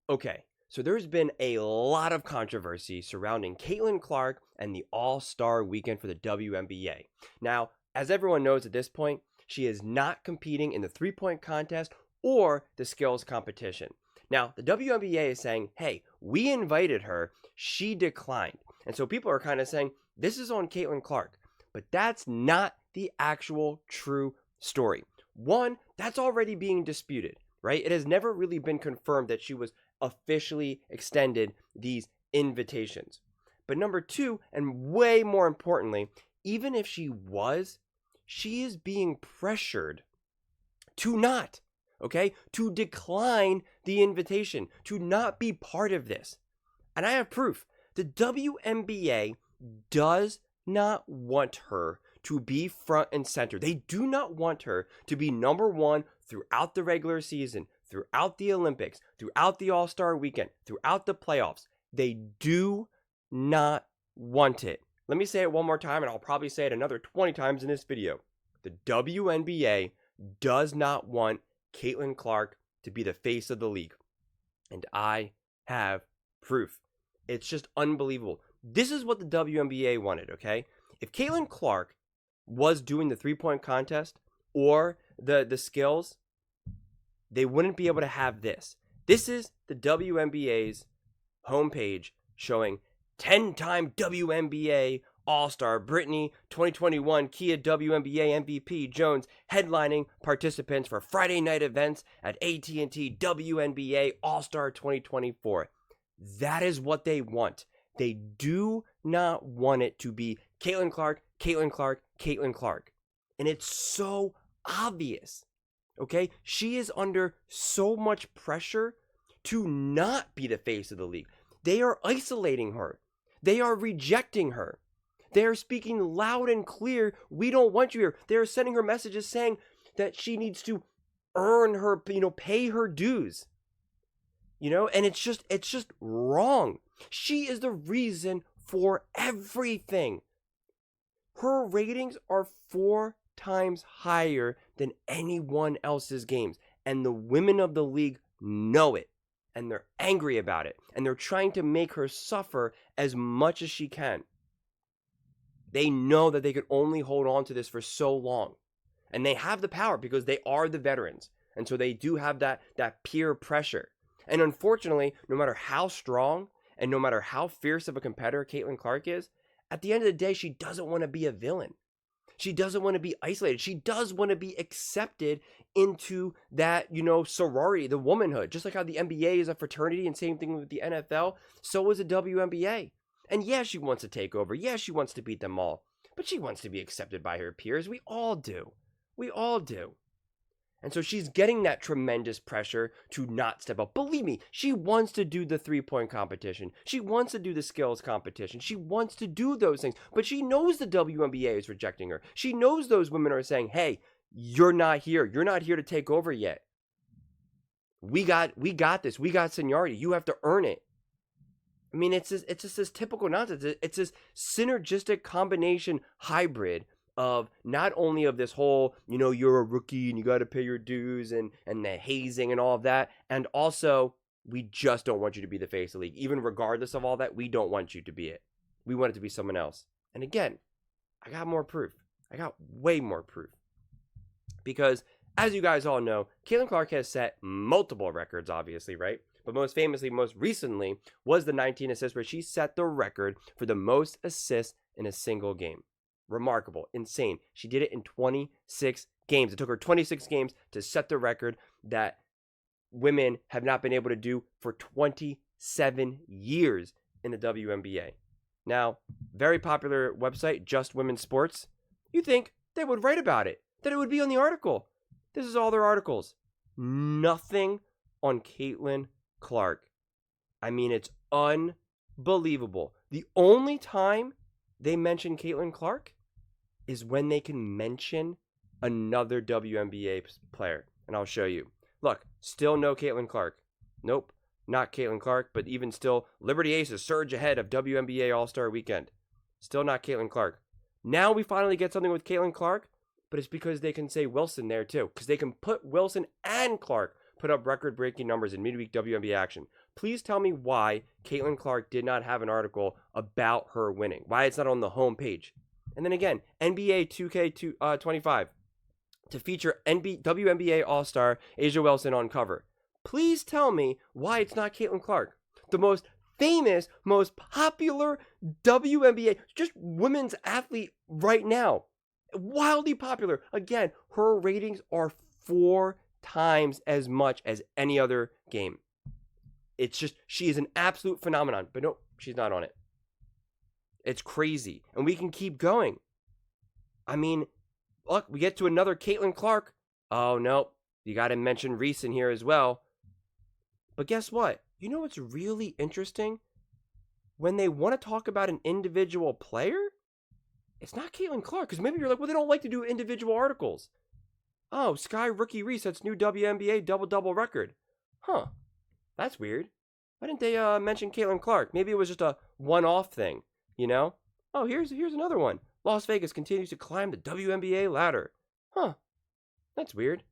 Okay, so there's been a lot of controversy surrounding Caitlin Clark and the All-Star Weekend for the WNBA. Now, as everyone knows at this point, she is not competing in the three-point contest or the skills competition. Now, the WNBA is saying, hey, we invited her, she declined. And so people are kind of saying, this is on Caitlin Clark. But that's not the actual true story. One, that's already being disputed, right? It has never really been confirmed that she was officially extended these invitations. But number two, and way more importantly, even if she was, she is being pressured to not, okay, to decline the invitation, to not be part of this. And I have proof. The WNBA does not want her to be front and center. They do not want her to be number one throughout the regular season, throughout the Olympics, throughout the All-Star weekend, throughout the playoffs. They do not want it. Let me say it one more time, and I'll probably say it another 20 times in this video. The WNBA does not want Caitlin Clark to be the face of the league. And I have proof. It's just unbelievable. This is what the WNBA wanted, okay? If Caitlin Clark was doing the three-point contest or the skills, they wouldn't be able to have this. This is the WNBA's homepage showing 10-time WNBA All-Star Brittany 2021 Kia WNBA MVP Jones headlining participants for Friday night events at AT&T WNBA All-Star 2024. That is what they want. They do not want it to be Caitlin Clark, Caitlin Clark, Caitlin Clark. And it's so obvious, okay? She is under so much pressure to not be the face of the league. They are isolating her. They are rejecting her. They are speaking loud and clear, we don't want you here. They are sending her messages saying that she needs to earn her, pay her dues. And it's just wrong. She is the reason for everything. Her ratings are 4 times higher than anyone else's games. And the women of the league know it. And they're angry about it. And they're trying to make her suffer as much as she can. They know that they could only hold on to this for so long. And they have the power because they are the veterans. And so they do have that peer pressure. And unfortunately, no matter how strong and no matter how fierce of a competitor Caitlin Clark is, at the end of the day, she doesn't want to be a villain. She doesn't want to be isolated. She does want to be accepted into that, sorority, the womanhood. Just like how the NBA is a fraternity and same thing with the NFL, so is the WNBA. And yeah, she wants to take over. Yeah, she wants to beat them all. But she wants to be accepted by her peers. We all do. We all do. And so she's getting that tremendous pressure to not step up. Believe me, she wants to do the three-point competition. She wants to do the skills competition. She wants to do those things. But she knows the WNBA is rejecting her. She knows those women are saying, hey, you're not here. You're not here to take over yet. We got this. We got seniority. You have to earn it. I mean, it's just this typical nonsense. It's this synergistic combination hybrid of not only of this whole, you're a rookie and you got to pay your dues and the hazing and all of that. And also, we just don't want you to be the face of the league. Even regardless of all that, we don't want you to be it. We want it to be someone else. And again, I got more proof. I got way more proof. Because as you guys all know, Caitlin Clark has set multiple records, obviously, right? But most famously, most recently, was the 19 assists where she set the record for the most assists in a single game. Remarkable, insane. She did it in 26 games. It took her 26 games to set the record that women have not been able to do for 27 years in the WNBA. Now, very popular website, Just Women's Sports. You think they would write about it, that it would be on the article. This is all their articles. Nothing on Caitlin Clark. I mean, it's unbelievable. The only time they mention Caitlin Clark is when they can mention another WNBA player. And I'll show you. Look, still no Caitlin Clark. Nope, not Caitlin Clark, but even still, Liberty Aces surge ahead of WNBA All-Star Weekend. Still not Caitlin Clark. Now we finally get something with Caitlin Clark, but it's because they can say Wilson there too. Because they can put Wilson and Clark, put up record-breaking numbers in midweek WNBA action. Please tell me why Caitlin Clark did not have an article about her winning. Why it's not on the home page. And then again, NBA 2K25 to feature WNBA All-Star Asia Wilson on cover. Please tell me why it's not Caitlin Clark, the most famous, most popular WNBA, just women's athlete right now. Wildly popular. Again, her ratings are 4 times as much as any other game. It's just, she is an absolute phenomenon. But no, she's not on it. It's crazy. And we can keep going. I mean, look, we get to another Caitlin Clark. Oh, no. You got to mention Reese in here as well. But guess what? You know what's really interesting? When they want to talk about an individual player, it's not Caitlin Clark. Because maybe you're like, well, they don't like to do individual articles. Oh, Sky Rookie Reese, that's new WNBA double-double record. Huh. That's weird. Why didn't they mention Caitlin Clark? Maybe it was just a one-off thing, you know? Oh, here's another one. Las Vegas continues to climb the WNBA ladder. Huh. That's weird.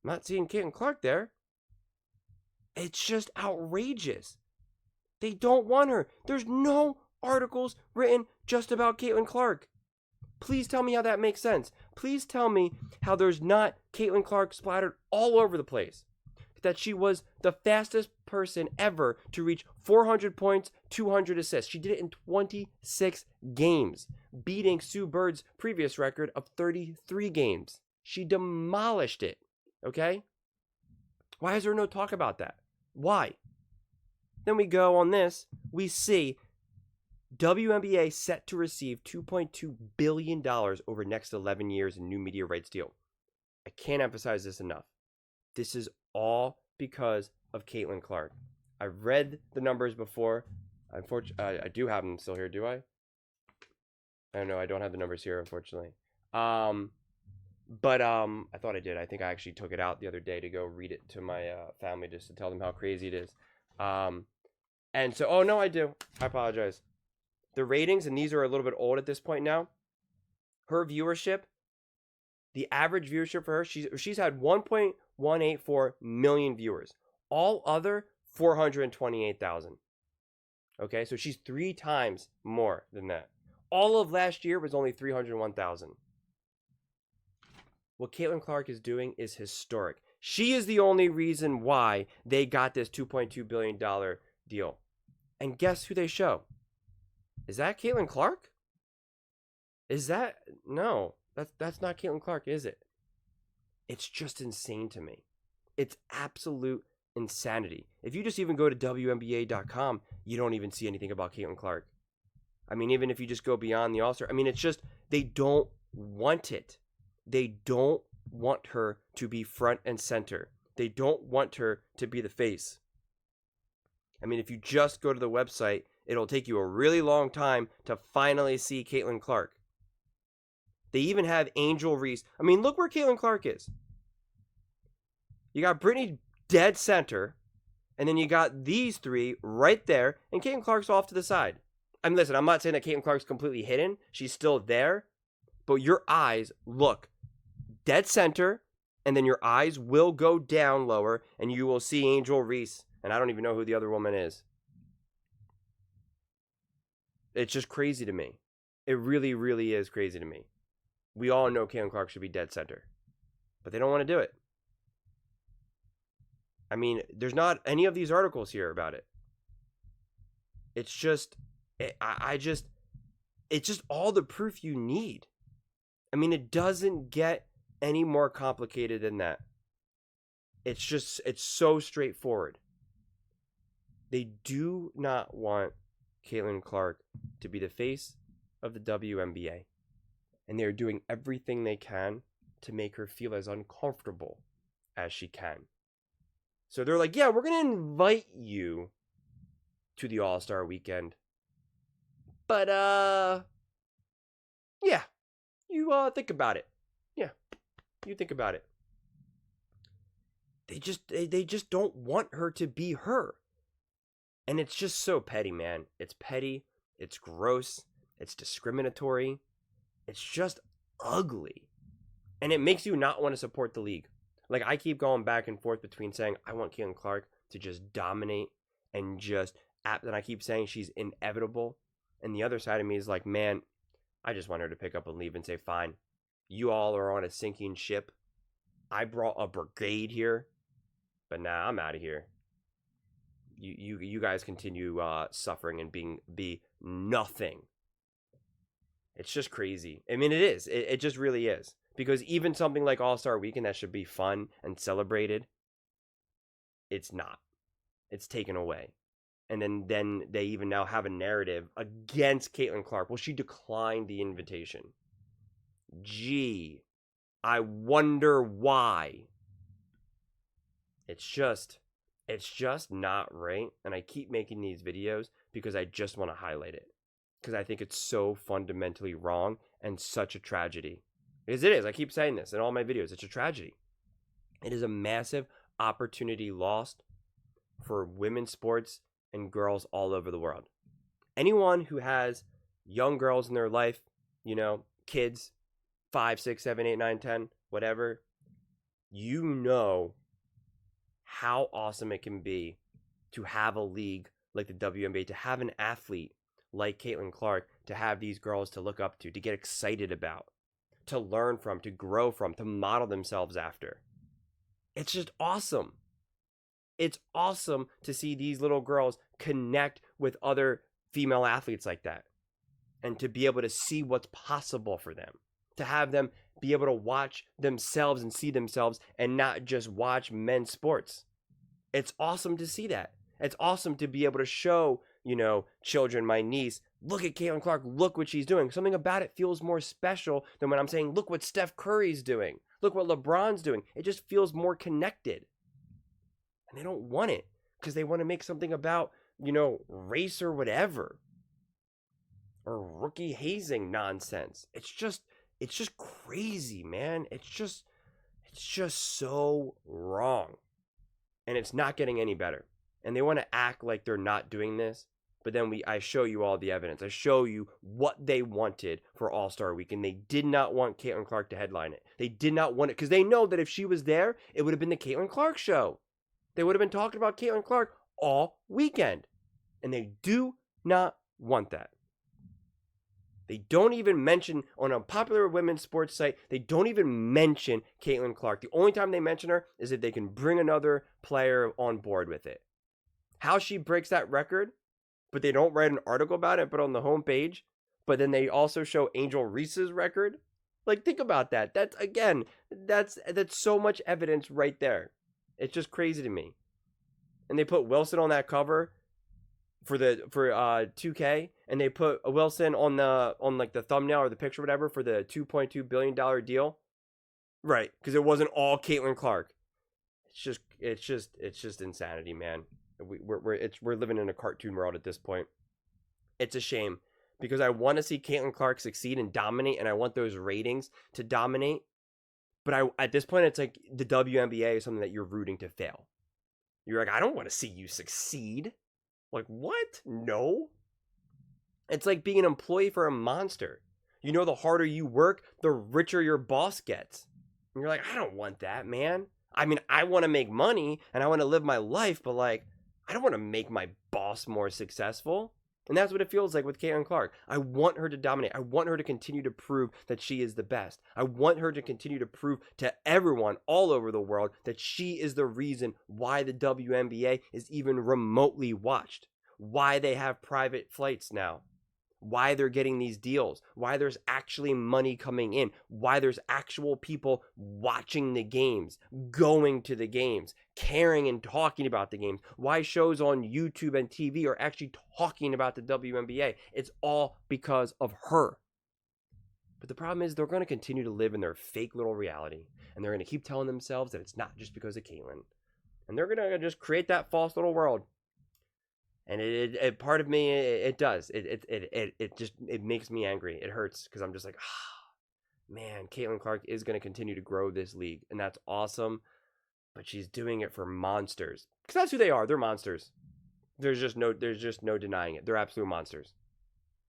I'm not seeing Caitlin Clark there. It's just outrageous. They don't want her. There's no articles written just about Caitlin Clark. Please tell me how that makes sense. Please tell me how there's not Caitlin Clark splattered all over the place. That she was the fastest person ever to reach 400 points, 200 assists. She did it in 26 games, beating Sue Bird's previous record of 33 games. She demolished it, okay? Why is there no talk about that? Why? Then we go on this, we see WNBA set to receive $2.2 billion over the next 11 years in new media rights deal. I can't emphasize this enough. This is all because of Caitlin Clark. I've read the numbers before. Unfortunately, I do have them still here, do I? I don't know. I don't have the numbers here, unfortunately. But I thought I did. I think I actually took it out the other day to go read it to my family just to tell them how crazy it is. And so, oh no, I do. I apologize. The ratings, and these are a little bit old at this point now. Her viewership, the average viewership for her, she's had 1.184 million viewers. All other, 428,000. Okay, so she's 3 times more than that. All of last year was only 301,000. What Caitlin Clark is doing is historic. She is the only reason why they got this $2.2 billion deal. And guess who they show? Is that Caitlin Clark? Is that? No, that's not Caitlin Clark, is it? It's just insane to me. It's absolute insanity. If you just even go to WNBA.com, you don't even see anything about Caitlin Clark. I mean, even if you just go beyond the All-Star, I mean, it's just, they don't want it. They don't want her to be front and center. They don't want her to be the face. I mean, if you just go to the website, it'll take you a really long time to finally see Caitlin Clark. They even have Angel Reese. I mean, look where Caitlin Clark is. You got Brittany dead center, and then you got these 3 right there, and Caitlin Clark's off to the side. I mean, listen, I'm not saying that Caitlin Clark's completely hidden. She's still there, but your eyes look dead center, and then your eyes will go down lower, and you will see Angel Reese, and I don't even know who the other woman is. It's just crazy to me. It really, really is crazy to me. We all know Caitlin Clark should be dead center, but they don't want to do it. I mean, there's not any of these articles here about it. It's just, it's just all the proof you need. I mean, it doesn't get any more complicated than that. It's so straightforward. They do not want Caitlin Clark to be the face of the WNBA. And they're doing everything they can to make her feel as uncomfortable as she can. So they're like, yeah, we're going to invite you to the All-Star weekend. But, yeah, you think about it. Yeah, you think about it. They just don't want her to be her. And it's just so petty, man. It's petty. It's gross. It's discriminatory. It's just ugly. And it makes you not want to support the league. Like, I keep going back and forth between saying I want Caitlin Clark to just dominate and just and I keep saying she's inevitable. And the other side of me is like, man, I just want her to pick up and leave and say, fine, you all are on a sinking ship. I brought a brigade here, but nah, I'm out of here. You guys continue suffering and be nothing. It's just crazy. I mean, it is. It just really is. Because even something like All-Star Weekend that should be fun and celebrated, it's not. It's taken away. And then they even now have a narrative against Caitlin Clark. Well, she declined the invitation. Gee, I wonder why. It's just not right. And I keep making these videos because I just want to highlight it. Because I think it's so fundamentally wrong and such a tragedy. Because it is. I keep saying this in all my videos. It's a tragedy. It is a massive opportunity lost for women's sports and girls all over the world. Anyone who has young girls in their life, kids, 5, 6, 7, 8, 9, 10, whatever, you know how awesome it can be to have a league like the WNBA, to have an athlete like Caitlin Clark, to have these girls to look up to get excited about, to learn from, to grow from, to model themselves after. It's just awesome. It's awesome to see these little girls connect with other female athletes like that and to be able to see what's possible for them, to have them be able to watch themselves and see themselves and not just watch men's sports. It's awesome to see that. It's awesome to be able to show, children, my niece, look at Caitlin Clark, look what she's doing. Something about it feels more special than when I'm saying, look what Steph Curry's doing. Look what LeBron's doing. It just feels more connected. And they don't want it because they want to make something about, race or whatever. Or rookie hazing nonsense. It's just crazy, man. It's just so wrong. And it's not getting any better. And they want to act like they're not doing this. But then I show you all the evidence. I show you what they wanted for All-Star Weekend. They did not want Caitlin Clark to headline it. They did not want it because they know that if she was there, it would have been the Caitlin Clark show. They would have been talking about Caitlin Clark all weekend. And they do not want that. They don't even mention, on a popular women's sports site, they don't even mention Caitlin Clark. The only time they mention her is if they can bring another player on board with it. How she breaks that record, but they don't write an article about it, but on the homepage, but then they also show Angel Reese's record. Like, think about that. That's so much evidence right there. It's just crazy to me. And they put Wilson on that cover for 2K, and they put Wilson on the thumbnail or the picture or whatever for the $2.2 billion deal. Right, because it wasn't all Caitlin Clark. It's just insanity, man. We're living in a cartoon world at this point. It's a shame because I want to see Caitlin Clark succeed and dominate, and I want those ratings to dominate. But at this point, it's like the WNBA is something that you're rooting to fail. You're like, I don't want to see you succeed. Like, what? No. It's like being an employee for a monster. The harder you work, the richer your boss gets. And you're like, I don't want that, man. I mean, I want to make money and I want to live my life, but like, I don't want to make my boss more successful. And that's what it feels like with Caitlin Clark. I want her to dominate. I want her to continue to prove that she is the best. I want her to continue to prove to everyone all over the world that she is the reason why the WNBA is even remotely watched, why they have private flights now, why they're getting these deals, why there's actually money coming in, why there's actual people watching the games, going to the games, caring and talking about the games, why shows on YouTube and TV are actually talking about the WNBA. It's all because of her. But the problem is they're going to continue to live in their fake little reality, and they're going to keep telling themselves that it's not just because of Caitlin. And they're going to just create that false little world. And it part of me, it does. It makes me angry. It hurts because I'm just like, man, Caitlin Clark is going to continue to grow this league. And that's awesome. But she's doing it for monsters. Because that's who they are. They're monsters. There's just no denying it. They're absolute monsters.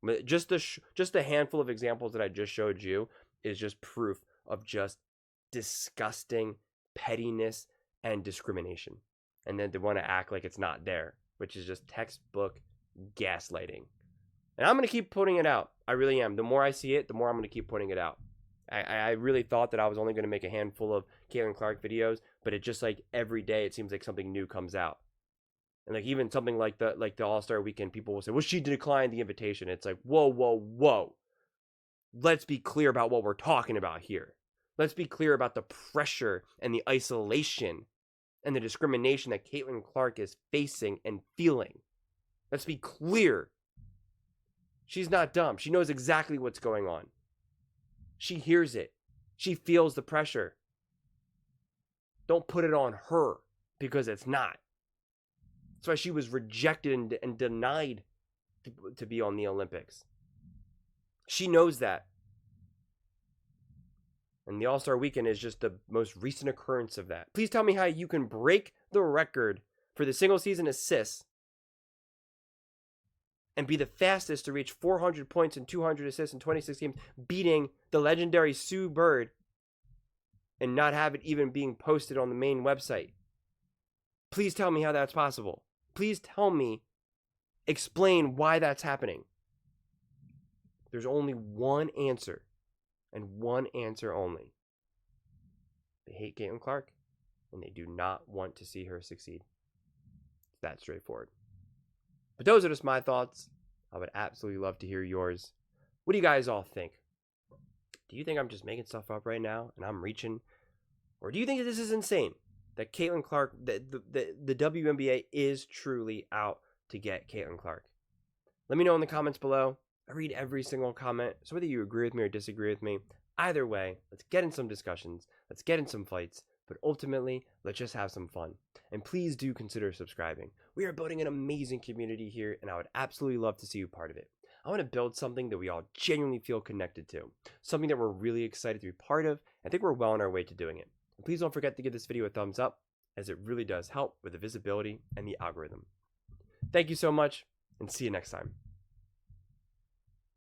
But just a handful of examples that I just showed you is just proof of just disgusting, pettiness and discrimination. And then they want to act like it's not there, which is just textbook gaslighting. And I'm going to keep putting it out. I really am. The more I see it, the more I'm going to keep putting it out. I really thought that I was only going to make a handful of Caitlin Clark videos, but it just like every day it seems like something new comes out. And like even something like the All-Star Weekend, people will say, well, she declined the invitation. It's like, whoa. Let's be clear about what we're talking about here. Let's be clear about the pressure and the isolation and the discrimination that Caitlin Clark is facing and feeling. Let's be clear. She's not dumb. She knows exactly what's going on. She hears it. She feels the pressure. Don't put it on her because it's not. That's why she was rejected and denied to be on the Olympics. She knows that. And the All-Star Weekend is just the most recent occurrence of that. Please tell me how you can break the record for the single season assists and be the fastest to reach 400 points and 200 assists in 26 games, beating the legendary Sue Bird, and not have it even being posted on the main website. Please tell me how that's possible. Please tell me, explain why that's happening. There's only one answer, and one answer only. They hate Caitlin Clark, and they do not want to see her succeed. It's that straightforward. But those are just my thoughts. I would absolutely love to hear yours. What do you guys all think? Do you think I'm just making stuff up right now and I'm reaching? Or do you think that this is insane? That Caitlin Clark, the WNBA is truly out to get Caitlin Clark? Let me know in the comments below. I read every single comment. So whether you agree with me or disagree with me, either way, let's get in some discussions. Let's get in some fights. But ultimately, let's just have some fun. And please do consider subscribing. We are building an amazing community here, and I would absolutely love to see you part of it. I want to build something that we all genuinely feel connected to. Something that we're really excited to be part of. I think we're well on our way to doing it. And please don't forget to give this video a thumbs up, as it really does help with the visibility and the algorithm. Thank you so much, and see you next time.